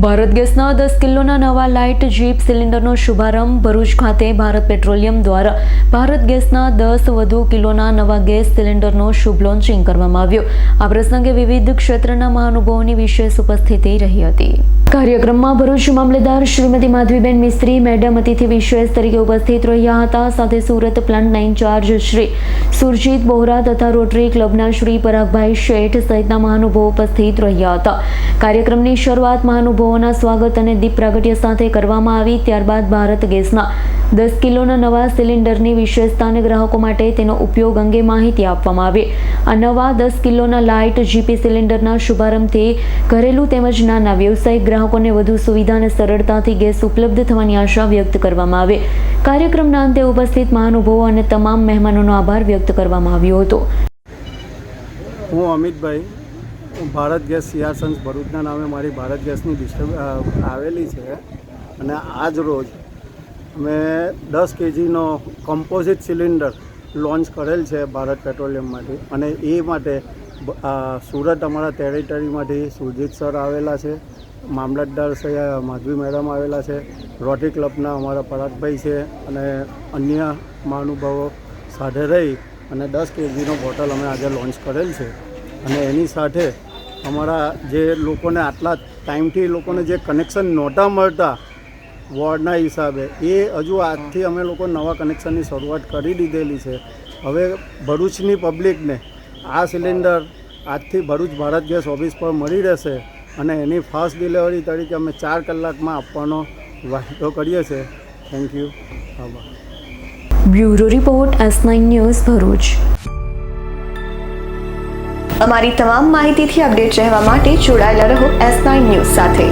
ભારત ગેસના 10 કિલોના નવા લાઇટ જીપ સિલિન્ડરનો શુભારંભ ભરૂચ ખાતે ભારત પેટ્રોલિયમ દ્વારા ભારત ગેસના 10 વધુ કિલોના નવા ગેસ સિલિન્ડરનો શુભ લોન્ચિંગ કરવામાં આવ્યો। આ પ્રસંગે વિવિધ ક્ષેત્રના મહાનુભાવોની વિશેષ ઉપસ્થિતિ રહી હતી। કાર્યક્રમમાં ભરૂચ મામલેદાર શ્રીમતી માધવીબેન મિસ્ત્રી મેડમ અતિથિ વિશેષ તરીકે ઉપસ્થિત રહ્યા હતા। સાથે સુરત પ્લાન્ટના ઇન્ચાર્જ શ્રી સુરજીત બોહરા તથા રોટરી ક્લબના શ્રી પરાગભાઈ શેઠ સહિતના મહાનુભાવો ઉપસ્થિત રહ્યા હતા। કાર્યક્રમની શરૂઆત મહાનુભાવોના સ્વાગત અને દીપ પ્રાગટ્ય સાથે કરવામાં આવી। ત્યારબાદ ભારત ગેસના 10 કિલોના નવા સિલિન્ડરની વિશેષતા અને ગ્રાહકો માટે તેનો ઉપયોગ અંગે માહિતી આપવામાં આવી। આ નવા 10 કિલોના લાઇટ જીપી સિલિન્ડરના શુભારંભથી ઘરેલું તેમજ નાના વ્યવસાયિક ગ્રાહકોને વધુ સુવિધા અને સરળતાથી ગેસ ઉપલબ્ધ થવાની આશા વ્યક્ત કરવામાં આવી। કાર્યક્રમના અંતે ઉપસ્થિત મહાનુભાવો અને તમામ મહેમાનોનો આભાર વ્યક્ત કરવામાં આવ્યો હતો। હું Amitbhai, Bharat gas CR sons ભરૂચના નામે મારી ભારત ગેસની આવેલી છે અને આજ રોજ અમે 10 kgનો કમ્પોઝિટ સિલિન્ડર લોન્ચ કરેલ છે ભારત પેટ્રોલિયમમાંથી અને એ માટે સુરત અમારા ટેરિટરીમાંથી સુરજીત સર આવેલા છે, મામલતદાર માધવી મેડમ આવેલા છે, રોટરી ક્લબના અમારા પરાગભાઈ છે અને અન્ય મહાનુભાવો સાથે રહી અને 10 kgનો બોટલ અમે આજે લોન્ચ કરેલ છે। અને એની સાથે અમારા જે લોકોને આટલા ટાઈમથી લોકોને જે કનેક્શન નહોતા મળતા વોર્ડના હિસાબે એ હજુ આજથી અમે લોકો નવા કનેક્શનની શરૂઆત કરી દીધેલી છે। હવે ભરૂચની પબ્લિકને આ સિલિન્ડર આજથી ભરૂચ ભારત ગેસ ઓફિસ પર મળી રહેશે અને એની ફાસ્ટ ડિલિવરી તરીકે અમે 4 કલાકમાં આપવાનો વાયદો કરીએ છીએ। થેન્ક યુ, આભાર। Bureau report S9 news Bharuch. અમારી તમામ માહિતીથી અપડેટ રહેવા માટે જોડાયેલા રહો S9 ન્યૂઝ સાથે।